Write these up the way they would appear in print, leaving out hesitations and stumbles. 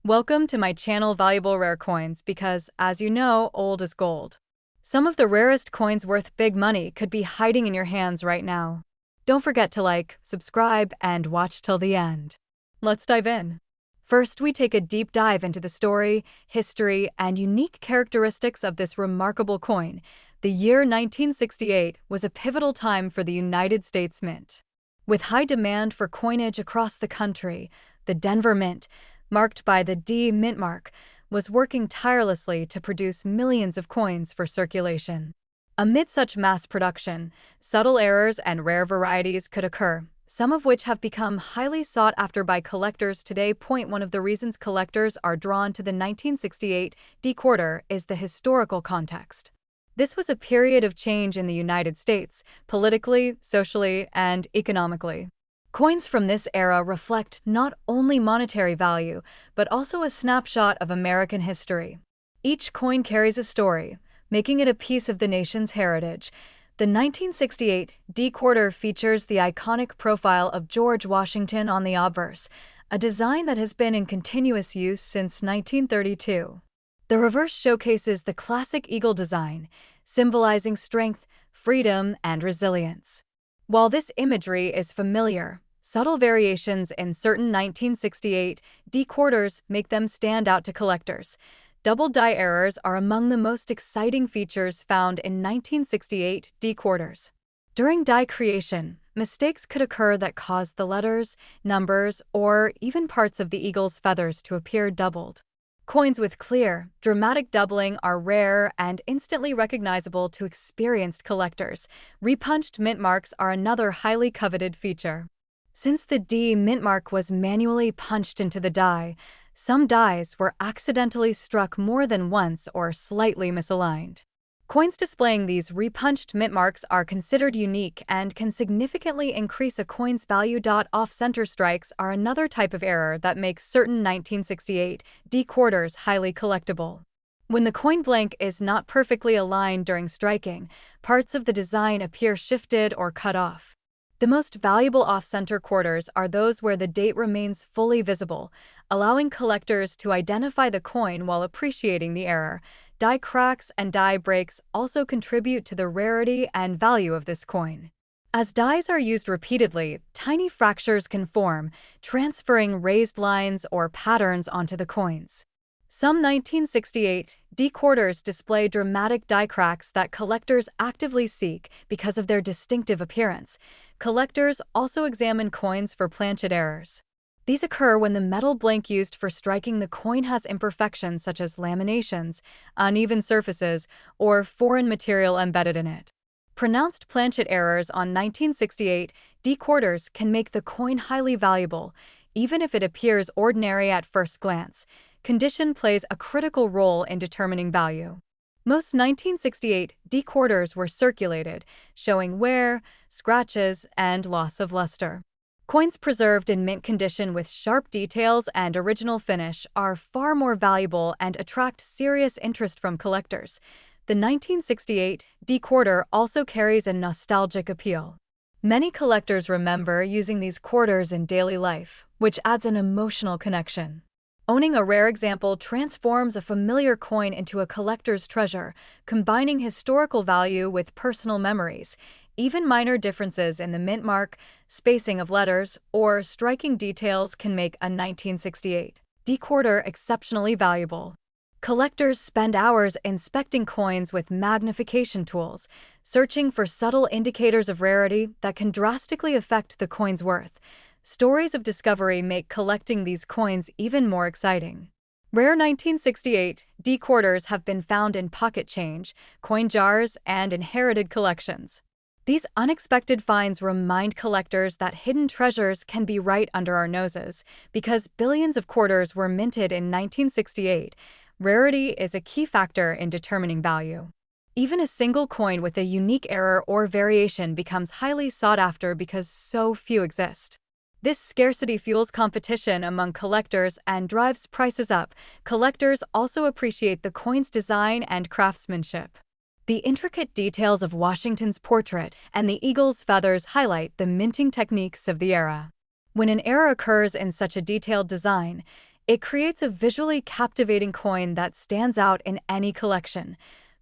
Welcome to my channel Valuable Rare Coins because, as you know, old is gold. Some of the rarest coins worth big money could be hiding in your hands right now. Don't forget to like, subscribe, and watch till the end. Let's dive in. First, we take a deep dive into the story, history, and unique characteristics of this remarkable coin. The year 1968 was a pivotal time for the United States Mint. With high demand for coinage across the country, the Denver Mint, marked by the D mint mark, was working tirelessly to produce millions of coins for circulation. Amid such mass production, subtle errors and rare varieties could occur, some of which have become highly sought after by collectors today. One of the reasons collectors are drawn to the 1968 D quarter is the historical context. This was a period of change in the United States, politically, socially, and economically. Coins from this era reflect not only monetary value, but also a snapshot of American history. Each coin carries a story, making it a piece of the nation's heritage. The 1968 D quarter features the iconic profile of George Washington on the obverse, a design that has been in continuous use since 1932. The reverse showcases the classic eagle design, symbolizing strength, freedom, and resilience. While this imagery is familiar, subtle variations in certain 1968 D quarters make them stand out to collectors. Double die errors are among the most exciting features found in 1968 D quarters. During die creation, mistakes could occur that cause the letters, numbers, or even parts of the eagle's feathers to appear doubled. Coins with clear, dramatic doubling are rare and instantly recognizable to experienced collectors. Repunched mint marks are another highly coveted feature. Since the D mint mark was manually punched into the die, some dies were accidentally struck more than once or slightly misaligned. Coins displaying these repunched mint marks are considered unique and can significantly increase a coin's value. Off-center strikes are another type of error that makes certain 1968 D quarters highly collectible. When the coin blank is not perfectly aligned during striking, parts of the design appear shifted or cut off. The most valuable off-center quarters are those where the date remains fully visible, allowing collectors to identify the coin while appreciating the error. Die cracks and die breaks also contribute to the rarity and value of this coin. As dies are used repeatedly, tiny fractures can form, transferring raised lines or patterns onto the coins. Some 1968 D quarters display dramatic die cracks that collectors actively seek because of their distinctive appearance. Collectors also examine coins for planchet errors. These occur when the metal blank used for striking the coin has imperfections such as laminations, uneven surfaces, or foreign material embedded in it. Pronounced planchet errors on 1968 D quarters can make the coin highly valuable, even if it appears ordinary at first glance. Condition plays a critical role in determining value. Most 1968 D quarters were circulated, showing wear, scratches, and loss of luster. Coins preserved in mint condition with sharp details and original finish are far more valuable and attract serious interest from collectors. The 1968 D quarter also carries a nostalgic appeal. Many collectors remember using these quarters in daily life, which adds an emotional connection. Owning a rare example transforms a familiar coin into a collector's treasure, combining historical value with personal memories. Even minor differences in the mint mark, spacing of letters, or striking details can make a 1968 D quarter exceptionally valuable. Collectors spend hours inspecting coins with magnification tools, searching for subtle indicators of rarity that can drastically affect the coin's worth. Stories of discovery make collecting these coins even more exciting. Rare 1968 D quarters have been found in pocket change, coin jars, and inherited collections. These unexpected finds remind collectors that hidden treasures can be right under our noses. Because billions of quarters were minted in 1968, rarity is a key factor in determining value. Even a single coin with a unique error or variation becomes highly sought after because so few exist. This scarcity fuels competition among collectors and drives prices up. Collectors also appreciate the coin's design and craftsmanship. The intricate details of Washington's portrait and the eagle's feathers highlight the minting techniques of the era. When an error occurs in such a detailed design, It creates a visually captivating coin that stands out in any collection.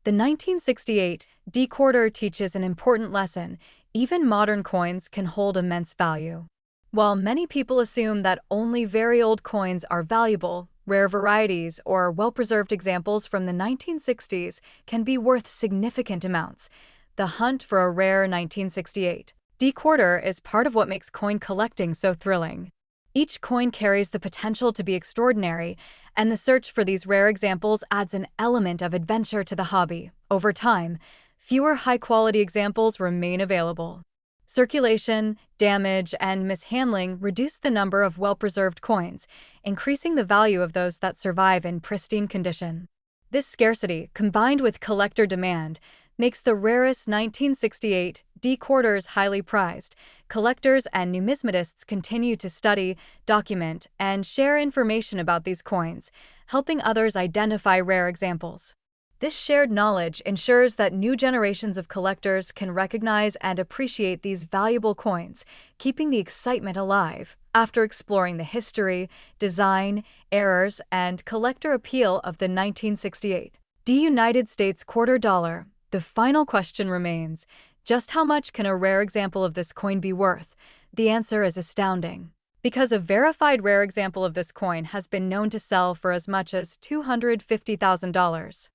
The 1968 D-quarter teaches an important lesson. Even modern coins can hold immense value. While many people assume that only very old coins are valuable, rare varieties or well-preserved examples from the 1960s can be worth significant amounts. The hunt for a rare 1968 D-quarter is part of what makes coin collecting so thrilling. Each coin carries the potential to be extraordinary, and the search for these rare examples adds an element of adventure to the hobby. Over time, fewer high-quality examples remain available. Circulation, damage, and mishandling reduce the number of well-preserved coins, increasing the value of those that survive in pristine condition. This scarcity, combined with collector demand, makes the rarest 1968 D-quarters highly prized. Collectors and numismatists continue to study, document, and share information about these coins, helping others identify rare examples. This shared knowledge ensures that new generations of collectors can recognize and appreciate these valuable coins, keeping the excitement alive. After exploring the history, design, errors, and collector appeal of the 1968 United States quarter dollar, the final question remains: just how much can a rare example of this coin be worth? The answer is astounding, because a verified rare example of this coin has been known to sell for as much as $250,000.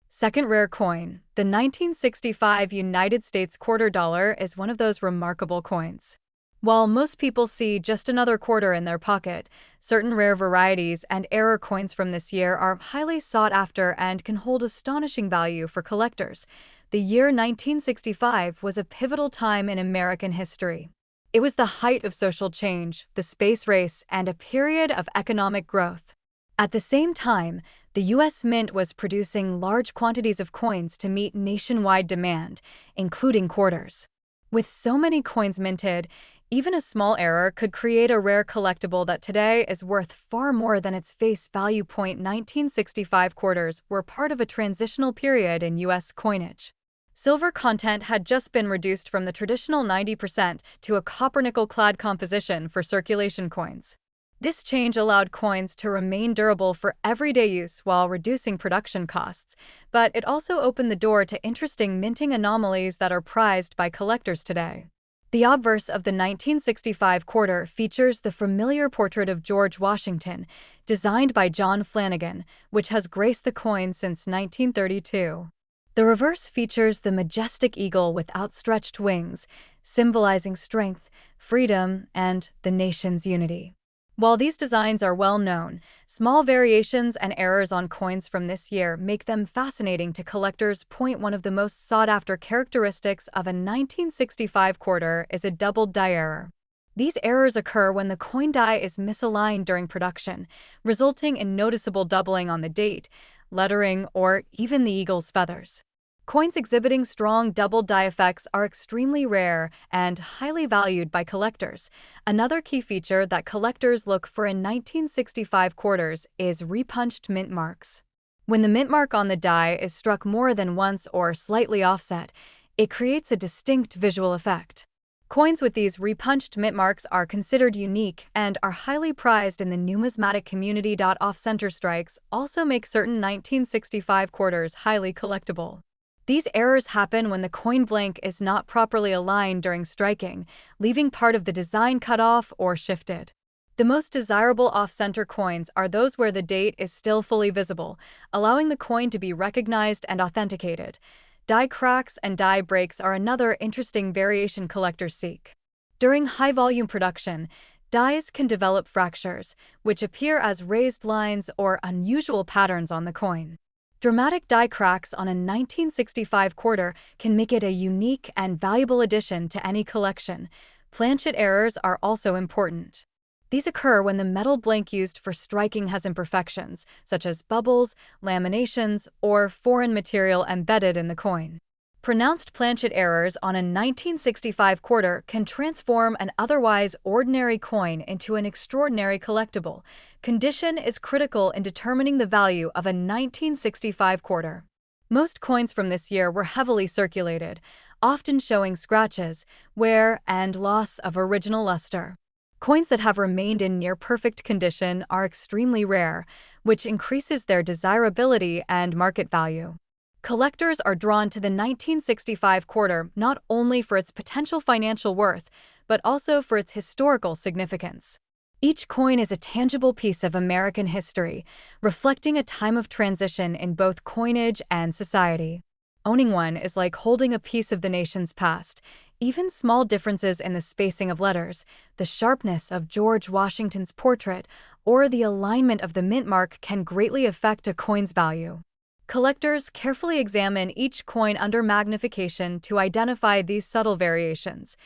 Second rare coin, the 1965 United States quarter dollar, is one of those remarkable coins. While most people see just another quarter in their pocket, certain rare varieties and error coins from this year are highly sought after and can hold astonishing value for collectors. The year 1965 was a pivotal time in American history. It was the height of social change, the space race, and a period of economic growth. At the same time, the U.S. Mint was producing large quantities of coins to meet nationwide demand, including quarters. With so many coins minted, even a small error could create a rare collectible that today is worth far more than its face value. 1965 quarters were part of a transitional period in U.S. coinage. Silver content had just been reduced from the traditional 90% to a copper-nickel-clad composition for circulation coins. This change allowed coins to remain durable for everyday use while reducing production costs, but it also opened the door to interesting minting anomalies that are prized by collectors today. The obverse of the 1965 quarter features the familiar portrait of George Washington, designed by John Flanagan, which has graced the coin since 1932. The reverse features the majestic eagle with outstretched wings, symbolizing strength, freedom, and the nation's unity. While these designs are well known, small variations and errors on coins from this year make them fascinating to collectors. One of the most sought-after characteristics of a 1965 quarter is a doubled die error. These errors occur when the coin die is misaligned during production, resulting in noticeable doubling on the date, lettering, or even the eagle's feathers. Coins exhibiting strong double die effects are extremely rare and highly valued by collectors. Another key feature that collectors look for in 1965 quarters is repunched mint marks. When the mint mark on the die is struck more than once or slightly offset, it creates a distinct visual effect. Coins with these repunched mint marks are considered unique and are highly prized in the numismatic community. Off-center strikes also make certain 1965 quarters highly collectible. These errors happen when the coin blank is not properly aligned during striking, leaving part of the design cut off or shifted. The most desirable off-center coins are those where the date is still fully visible, allowing the coin to be recognized and authenticated. Die cracks and die breaks are another interesting variation collectors seek. During high-volume production, dies can develop fractures, which appear as raised lines or unusual patterns on the coin. Dramatic die cracks on a 1965 quarter can make it a unique and valuable addition to any collection. Planchet errors are also important. These occur when the metal blank used for striking has imperfections, such as bubbles, laminations, or foreign material embedded in the coin. Pronounced planchet errors on a 1965 quarter can transform an otherwise ordinary coin into an extraordinary collectible. Condition is critical in determining the value of a 1965 quarter. Most coins from this year were heavily circulated, often showing scratches, wear, and loss of original luster. Coins that have remained in near-perfect condition are extremely rare, which increases their desirability and market value. Collectors are drawn to the 1965 quarter not only for its potential financial worth, but also for its historical significance. Each coin is a tangible piece of American history, reflecting a time of transition in both coinage and society. Owning one is like holding a piece of the nation's past. Even small differences in the spacing of letters, the sharpness of George Washington's portrait, or the alignment of the mint mark can greatly affect a coin's value. Collectors carefully examine each coin under magnification to identify these subtle variations.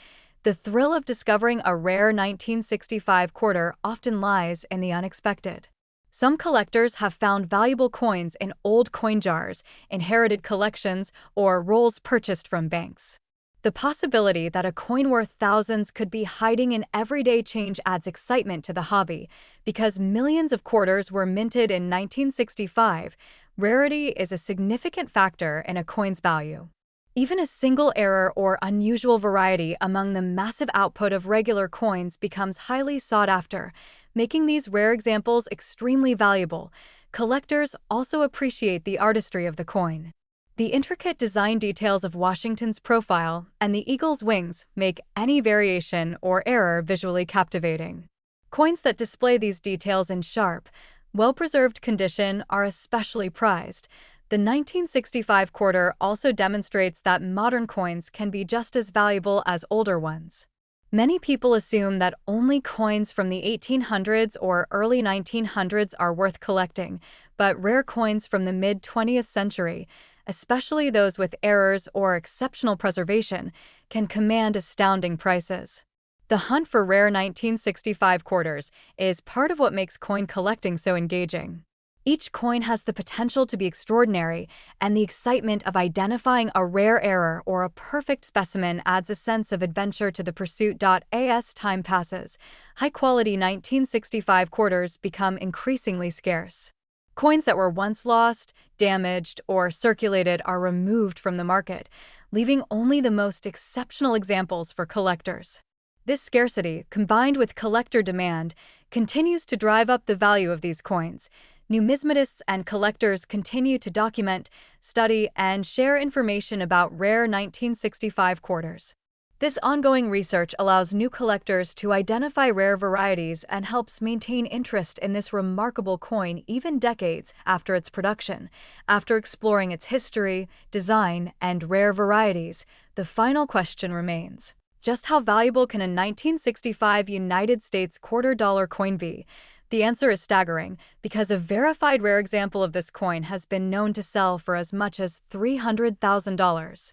The thrill of discovering a rare 1965 quarter often lies in the unexpected. Some collectors have found valuable coins in old coin jars, inherited collections, or rolls purchased from banks. The possibility that a coin worth thousands could be hiding in everyday change adds excitement to the hobby. Because millions of quarters were minted in 1965, rarity is a significant factor in a coin's value. Even a single error or unusual variety among the massive output of regular coins becomes highly sought after, making these rare examples extremely valuable. Collectors also appreciate the artistry of the coin. The intricate design details of Washington's profile and the eagle's wings make any variation or error visually captivating. Coins that display these details in sharp, well-preserved condition are especially prized. The 1965 quarter also demonstrates that modern coins can be just as valuable as older ones. Many people assume that only coins from the 1800s or early 1900s are worth collecting, but rare coins from the mid-20th century, especially those with errors or exceptional preservation, can command astounding prices. The hunt for rare 1965 quarters is part of what makes coin collecting so engaging. Each coin has the potential to be extraordinary, and the excitement of identifying a rare error or a perfect specimen adds a sense of adventure to the pursuit. As time passes, high-quality 1965 quarters become increasingly scarce. Coins that were once lost, damaged, or circulated are removed from the market, leaving only the most exceptional examples for collectors. This scarcity, combined with collector demand, continues to drive up the value of these coins. Numismatists and collectors continue to document, study, and share information about rare 1965 quarters. This ongoing research allows new collectors to identify rare varieties and helps maintain interest in this remarkable coin even decades after its production. After exploring its history, design, and rare varieties, the final question remains: just how valuable can a 1965 United States $quarter coin be? The answer is staggering, because a verified rare example of this coin has been known to sell for as much as $300,000.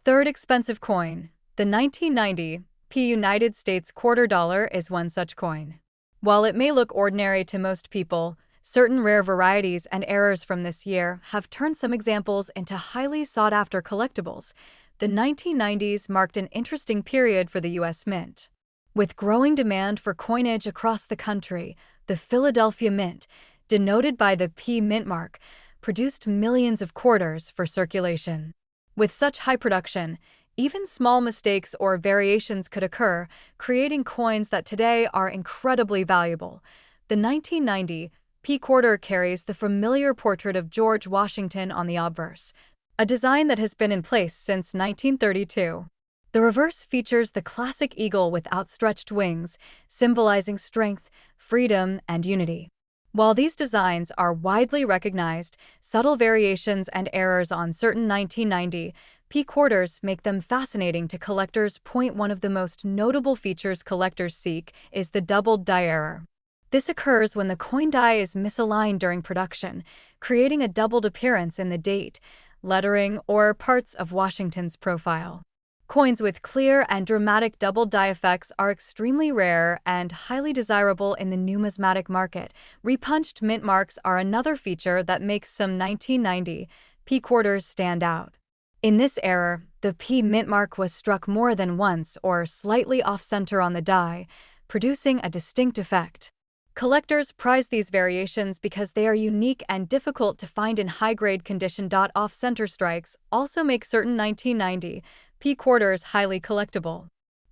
Third expensive coin. The 1990 United States $quarter is one such coin. While it may look ordinary to most people, certain rare varieties and errors from this year have turned some examples into highly sought-after collectibles. The 1990s marked an interesting period for the U.S. Mint. With growing demand for coinage across the country, the Philadelphia Mint, denoted by the P mint mark, produced millions of quarters for circulation. With such high production, even small mistakes or variations could occur, creating coins that today are incredibly valuable. The 1990 P quarter carries the familiar portrait of George Washington on the obverse, a design that has been in place since 1932. The reverse features the classic eagle with outstretched wings, symbolizing strength, freedom, and unity. While these designs are widely recognized, subtle variations and errors on certain 1990 P quarters make them fascinating to collectors. One of the most notable features collectors seek is the doubled die error. This occurs when the coin die is misaligned during production, creating a doubled appearance in the date, lettering, or parts of Washington's profile. Coins with clear and dramatic double die effects are extremely rare and highly desirable in the numismatic market. Repunched mint marks are another feature that makes some 1990 P quarters stand out. In this error, the P mint mark was struck more than once or slightly off-center on the die, producing a distinct effect. Collectors prize these variations because they are unique and difficult to find in high-grade condition. Off-center strikes also make certain 1990 P quarters highly collectible.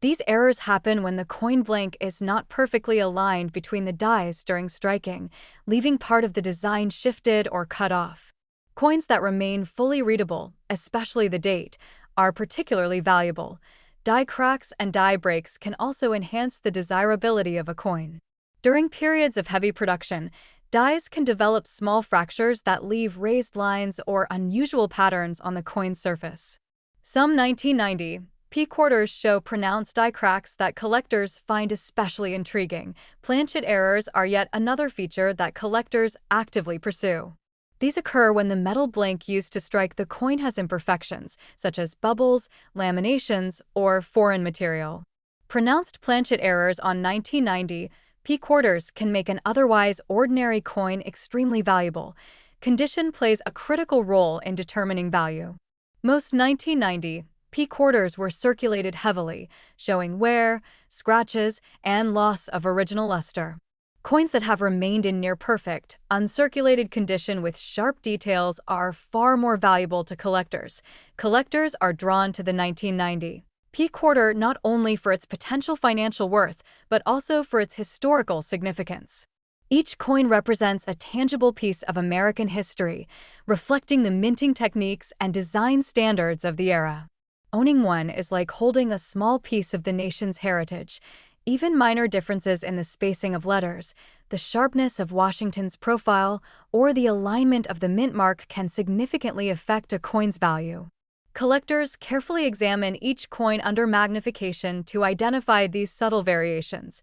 These errors happen when the coin blank is not perfectly aligned between the dies during striking, leaving part of the design shifted or cut off. Coins that remain fully readable, especially the date, are particularly valuable. Die cracks and die breaks can also enhance the desirability of a coin. During periods of heavy production, dies can develop small fractures that leave raised lines or unusual patterns on the coin's surface. Some 1990 P quarters show pronounced die cracks that collectors find especially intriguing. Planchet errors are yet another feature that collectors actively pursue. These occur when the metal blank used to strike the coin has imperfections, such as bubbles, laminations, or foreign material. Pronounced planchet errors on 1990 P quarters can make an otherwise ordinary coin extremely valuable. Condition plays a critical role in determining value. Most 1990 P quarters were circulated heavily, showing wear, scratches, and loss of original luster. Coins that have remained in near-perfect, uncirculated condition with sharp details are far more valuable to collectors. Collectors are drawn to the 1990 P quarter not only for its potential financial worth, but also for its historical significance. Each coin represents a tangible piece of American history, reflecting the minting techniques and design standards of the era. Owning one is like holding a small piece of the nation's heritage. Even minor differences in the spacing of letters, the sharpness of Washington's profile, or the alignment of the mint mark can significantly affect a coin's value. Collectors carefully examine each coin under magnification to identify these subtle variations.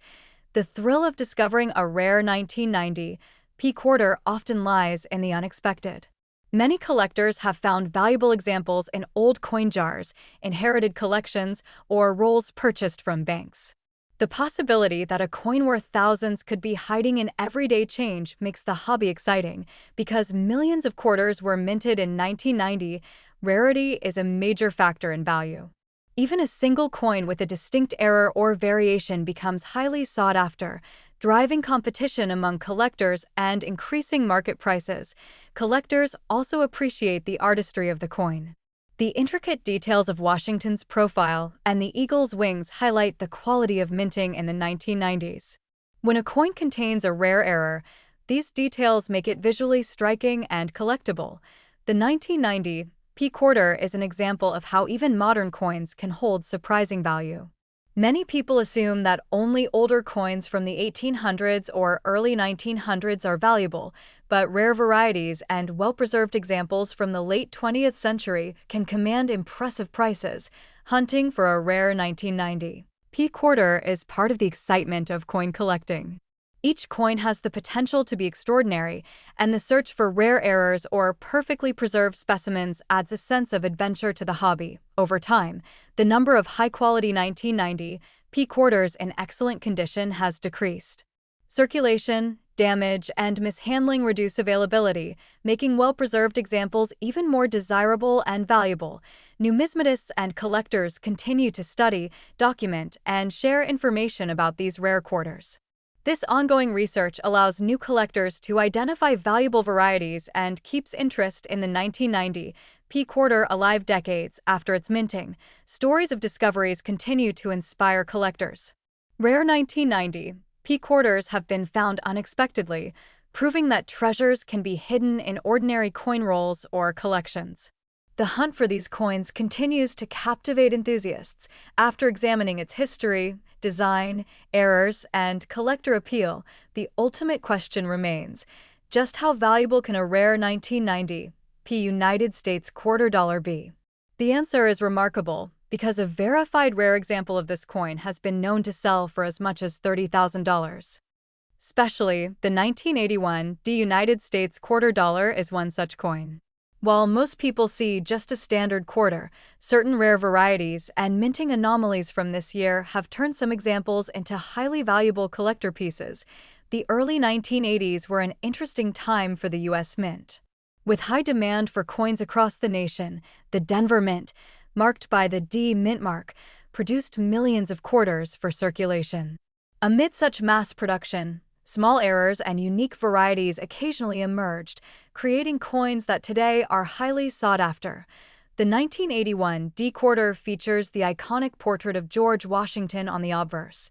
The thrill of discovering a rare 1990 P quarter often lies in the unexpected. Many collectors have found valuable examples in old coin jars, inherited collections, or rolls purchased from banks. The possibility that a coin worth thousands could be hiding in everyday change makes the hobby exciting. Because millions of quarters were minted in 1990, rarity is a major factor in value. Even a single coin with a distinct error or variation becomes highly sought after, driving competition among collectors and increasing market prices. Collectors also appreciate the artistry of the coin. The intricate details of Washington's profile and the eagle's wings highlight the quality of minting in the 1990s. When a coin contains a rare error, these details make it visually striking and collectible. The 1990 P quarter is an example of how even modern coins can hold surprising value. Many people assume that only older coins from the 1800s or early 1900s are valuable, but rare varieties and well-preserved examples from the late 20th century can command impressive prices. Hunting for a rare 1990 P quarter is part of the excitement of coin collecting. Each coin has the potential to be extraordinary, and the search for rare errors or perfectly preserved specimens adds a sense of adventure to the hobby. Over time, the number of high-quality 1990 P quarters in excellent condition has decreased. Circulation, damage, and mishandling reduce availability, making well-preserved examples even more desirable and valuable. Numismatists and collectors continue to study, document, and share information about these rare quarters. This ongoing research allows new collectors to identify valuable varieties and keeps interest in the 1990 P quarter alive decades after its minting. Stories of discoveries continue to inspire collectors. Rare 1990 P quarters have been found unexpectedly, proving that treasures can be hidden in ordinary coin rolls or collections. The hunt for these coins continues to captivate enthusiasts. After examining its history, design, errors, and collector appeal, the ultimate question remains: just how valuable can a rare 1990 P United States quarter dollar be? The answer is remarkable, because a verified rare example of this coin has been known to sell for as much as $30,000. Especially, the 1981 D United States quarter dollar is one such coin. While most people see just a standard quarter, certain rare varieties and minting anomalies from this year have turned some examples into highly valuable collector pieces. The early 1980s were an interesting time for the U.S. Mint. With high demand for coins across the nation, the Denver Mint, marked by the D mint mark, produced millions of quarters for circulation. Amid such mass production, small errors and unique varieties occasionally emerged, creating coins that today are highly sought after. The 1981 D-quarter features the iconic portrait of George Washington on the obverse,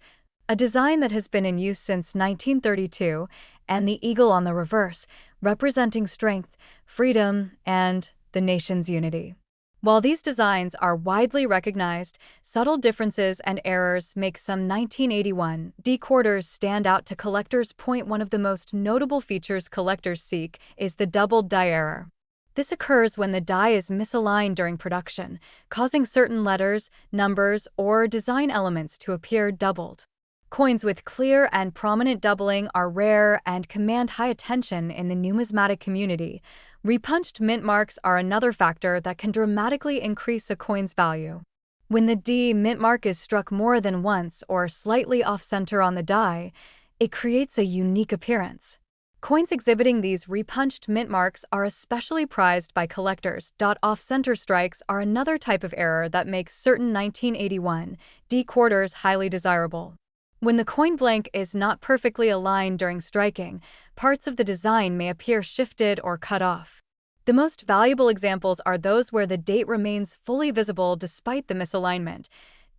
a design that has been in use since 1932, and the eagle on the reverse, representing strength, freedom, and the nation's unity. While these designs are widely recognized, subtle differences and errors make some 1981 D-quarters stand out to collectors. One of the most notable features collectors seek is the doubled die error. This occurs when the die is misaligned during production, causing certain letters, numbers, or design elements to appear doubled. Coins with clear and prominent doubling are rare and command high attention in the numismatic community. Repunched mint marks are another factor that can dramatically increase a coin's value. When the D mint mark is struck more than once or slightly off-center on the die, it creates a unique appearance. Coins exhibiting these repunched mint marks are especially prized by collectors. Off-center strikes are another type of error that makes certain 1981 D-quarters highly desirable. When the coin blank is not perfectly aligned during striking, parts of the design may appear shifted or cut off. The most valuable examples are those where the date remains fully visible despite the misalignment.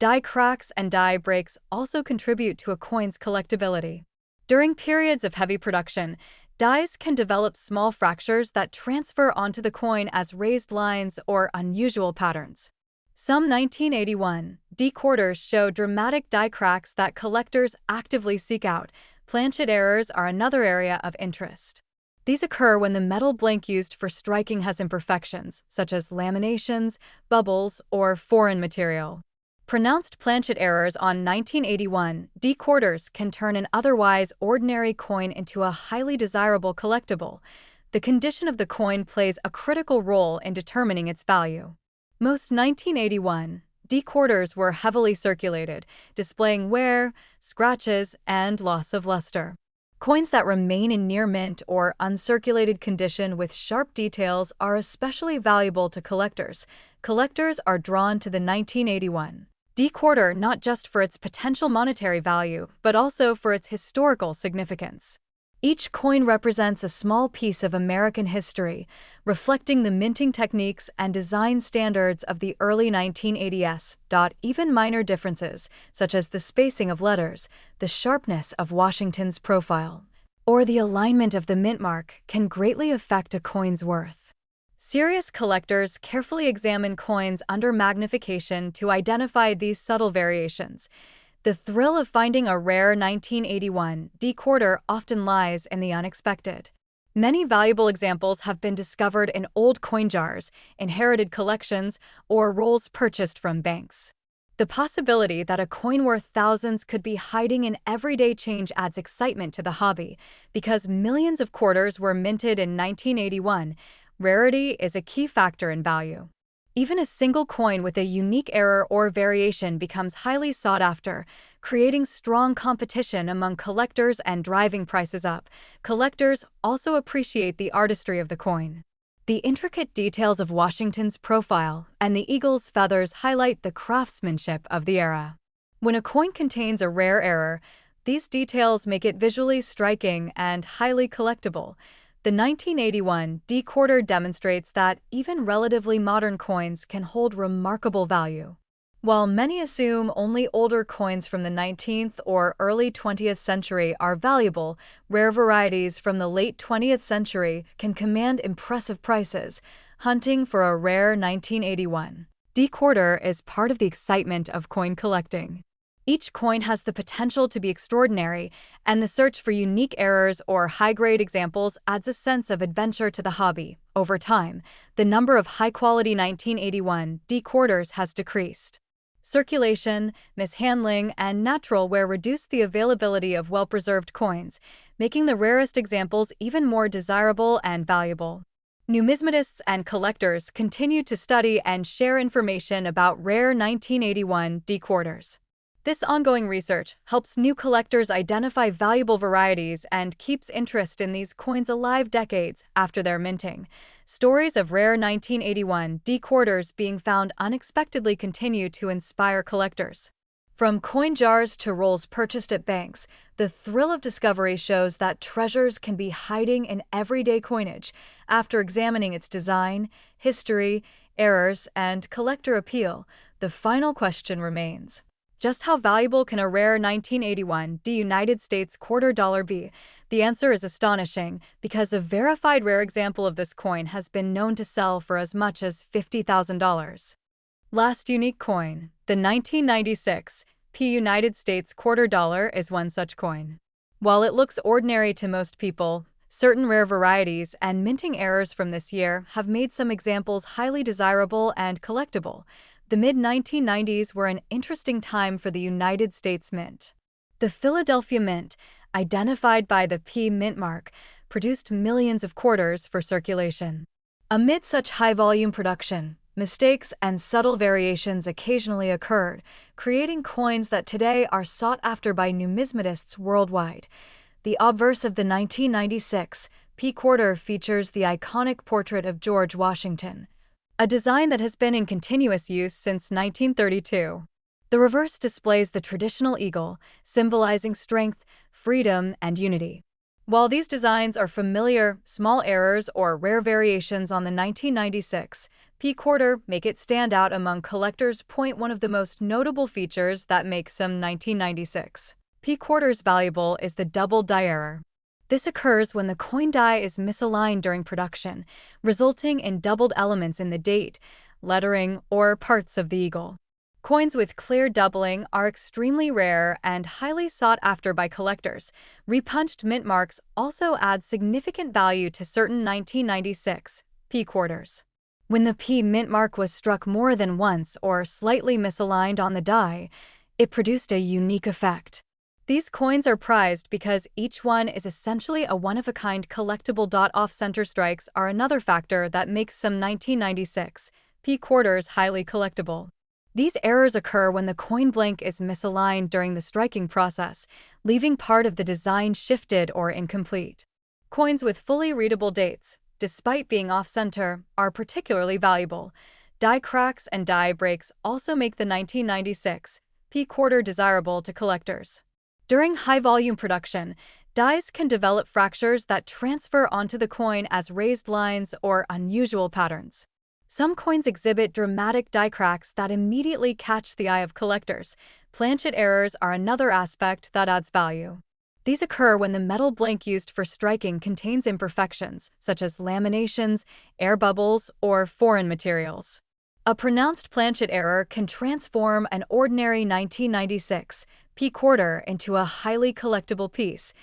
Die cracks and die breaks also contribute to a coin's collectability. During periods of heavy production, dies can develop small fractures that transfer onto the coin as raised lines or unusual patterns. Some 1981 D-quarters show dramatic die cracks that collectors actively seek out. Planchet errors are another area of interest. These occur when the metal blank used for striking has imperfections, such as laminations, bubbles, or foreign material. Pronounced planchet errors on 1981 D-quarters can turn an otherwise ordinary coin into a highly desirable collectible. The condition of the coin plays a critical role in determining its value. Most 1981 D-quarters were heavily circulated, displaying wear, scratches, and loss of luster. Coins that remain in near mint or uncirculated condition with sharp details are especially valuable to collectors. Collectors are drawn to the 1981 D-quarter not just for its potential monetary value, but also for its historical significance. Each coin represents a small piece of American history, reflecting the minting techniques and design standards of the early 1980s. Even minor differences, such as the spacing of letters, the sharpness of Washington's profile, or the alignment of the mint mark, can greatly affect a coin's worth. Serious collectors carefully examine coins under magnification to identify these subtle variations. The thrill of finding a rare 1981 D-quarter often lies in the unexpected. Many valuable examples have been discovered in old coin jars, inherited collections, or rolls purchased from banks. The possibility that a coin worth thousands could be hiding in everyday change adds excitement to the hobby. Because millions of quarters were minted in 1981, rarity is a key factor in value. Even a single coin with a unique error or variation becomes highly sought after, creating strong competition among collectors and driving prices up. Collectors also appreciate the artistry of the coin. The intricate details of Washington's profile and the eagle's feathers highlight the craftsmanship of the era. When a coin contains a rare error, these details make it visually striking and highly collectible. The 1981 D-quarter demonstrates that even relatively modern coins can hold remarkable value. While many assume only older coins from the 19th or early 20th century are valuable, rare varieties from the late 20th century can command impressive prices. Hunting for a rare 1981 D-quarter is part of the excitement of coin collecting. Each coin has the potential to be extraordinary, and the search for unique errors or high-grade examples adds a sense of adventure to the hobby. Over time, the number of high-quality 1981 D-quarters has decreased. Circulation, mishandling, and natural wear reduce the availability of well-preserved coins, making the rarest examples even more desirable and valuable. Numismatists and collectors continue to study and share information about rare 1981 D-quarters. This ongoing research helps new collectors identify valuable varieties and keeps interest in these coins alive decades after their minting. Stories of rare 1981 D-quarters being found unexpectedly continue to inspire collectors. From coin jars to rolls purchased at banks, the thrill of discovery shows that treasures can be hiding in everyday coinage. After examining its design, history, errors, and collector appeal, the final question remains. Just how valuable can a rare 1981 United States quarter dollar be? The answer is astonishing, because a verified rare example of this coin has been known to sell for as much as $50,000. Last unique coin, the 1996 United States quarter dollar is one such coin. While it looks ordinary to most people, certain rare varieties and minting errors from this year have made some examples highly desirable and collectible. The mid-1990s were an interesting time for the United States Mint. The Philadelphia Mint, identified by the P Mint mark, produced millions of quarters for circulation. Amid such high-volume production, mistakes and subtle variations occasionally occurred, creating coins that today are sought after by numismatists worldwide. The obverse of the 1996 P quarter features the iconic portrait of George Washington, a design that has been in continuous use since 1932. The reverse displays the traditional eagle, symbolizing strength, freedom, and unity. While these designs are familiar, small errors or rare variations on the 1996 P quarter make it stand out among collectors. One of the most notable features that make some 1996 P quarters valuable is the double die error. This occurs when the coin die is misaligned during production, resulting in doubled elements in the date, lettering, or parts of the eagle. Coins with clear doubling are extremely rare and highly sought after by collectors. Repunched mint marks also add significant value to certain 1996 P quarters. When the P mint mark was struck more than once or slightly misaligned on the die, it produced a unique effect. These coins are prized because each one is essentially a one-of-a-kind collectible. Off-center strikes are another factor that makes some 1996 P quarters highly collectible. These errors occur when the coin blank is misaligned during the striking process, leaving part of the design shifted or incomplete. Coins with fully readable dates, despite being off-center, are particularly valuable. Die cracks and die breaks also make the 1996 P quarter desirable to collectors. During high-volume production, dies can develop fractures that transfer onto the coin as raised lines or unusual patterns. Some coins exhibit dramatic die cracks that immediately catch the eye of collectors. Planchet errors are another aspect that adds value. These occur when the metal blank used for striking contains imperfections, such as laminations, air bubbles, or foreign materials. A pronounced planchet error can transform an ordinary 1996 P quarter into a highly collectible piece.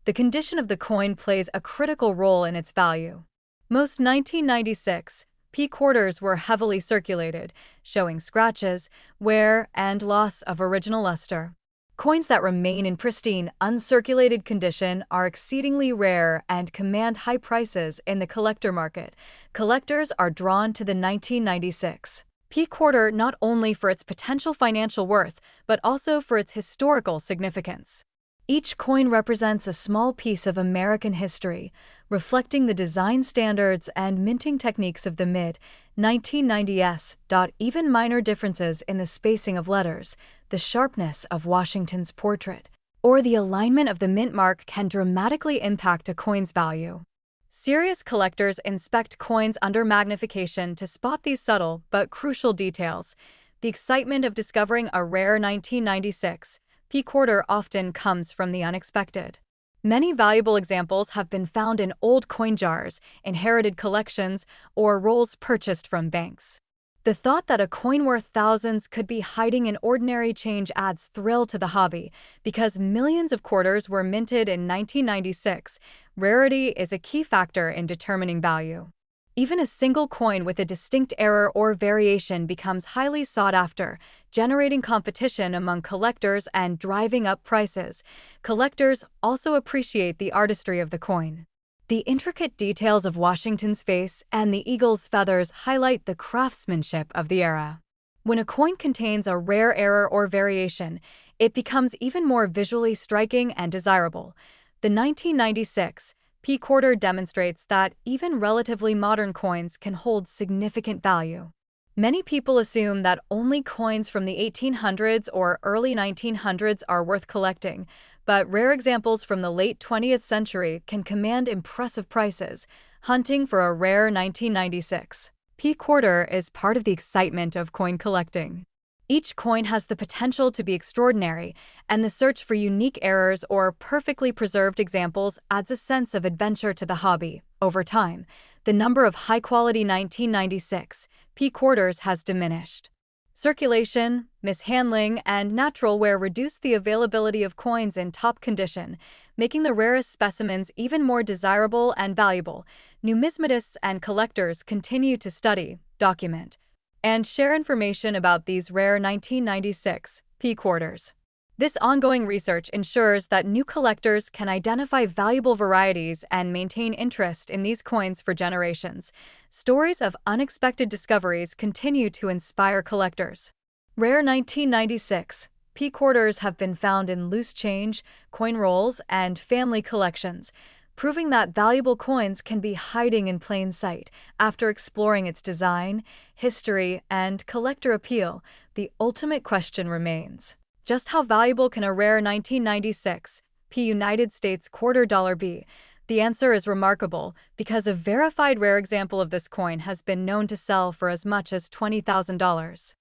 The condition of the coin plays a critical role in its value. Most 1996 P quarters were heavily circulated, showing scratches, wear, and loss of original luster. Coins that remain in pristine, uncirculated condition are exceedingly rare and command high prices in the collector market. Collectors are drawn to the 1996 P quarter not only for its potential financial worth, but also for its historical significance. Each coin represents a small piece of American history, reflecting the design standards and minting techniques of the mid-1990s. Even minor differences in the spacing of letters, the sharpness of Washington's portrait, or the alignment of the mint mark can dramatically impact a coin's value. Serious collectors inspect coins under magnification to spot these subtle but crucial details. The excitement of discovering a rare 1996 P quarter often comes from the unexpected. Many valuable examples have been found in old coin jars, inherited collections, or rolls purchased from banks. The thought that a coin worth thousands could be hiding in ordinary change adds thrill to the hobby. Because millions of quarters were minted in 1996, rarity is a key factor in determining value. Even a single coin with a distinct error or variation becomes highly sought after, generating competition among collectors and driving up prices. Collectors also appreciate the artistry of the coin. The intricate details of Washington's face and the eagle's feathers highlight the craftsmanship of the era. When a coin contains a rare error or variation, it becomes even more visually striking and desirable. The 1996 P quarter demonstrates that even relatively modern coins can hold significant value. Many people assume that only coins from the 1800s or early 1900s are worth collecting, but rare examples from the late 20th century can command impressive prices. Hunting for a rare 1996 P quarter is part of the excitement of coin collecting. Each coin has the potential to be extraordinary, and the search for unique errors or perfectly preserved examples adds a sense of adventure to the hobby. Over time, the number of high-quality 1996 P quarters has diminished. Circulation, mishandling, and natural wear reduce the availability of coins in top condition, making the rarest specimens even more desirable and valuable. Numismatists and collectors continue to study, document, and share information about these rare 1996 P quarters. This ongoing research ensures that new collectors can identify valuable varieties and maintain interest in these coins for generations. Stories of unexpected discoveries continue to inspire collectors. Rare 1996 P quarters have been found in loose change, coin rolls, and family collections, proving that valuable coins can be hiding in plain sight. After exploring its design, history, and collector appeal, the ultimate question remains: just how valuable can a rare 1996 P United States quarter dollar be? The answer is remarkable, because a verified rare example of this coin has been known to sell for as much as $20,000.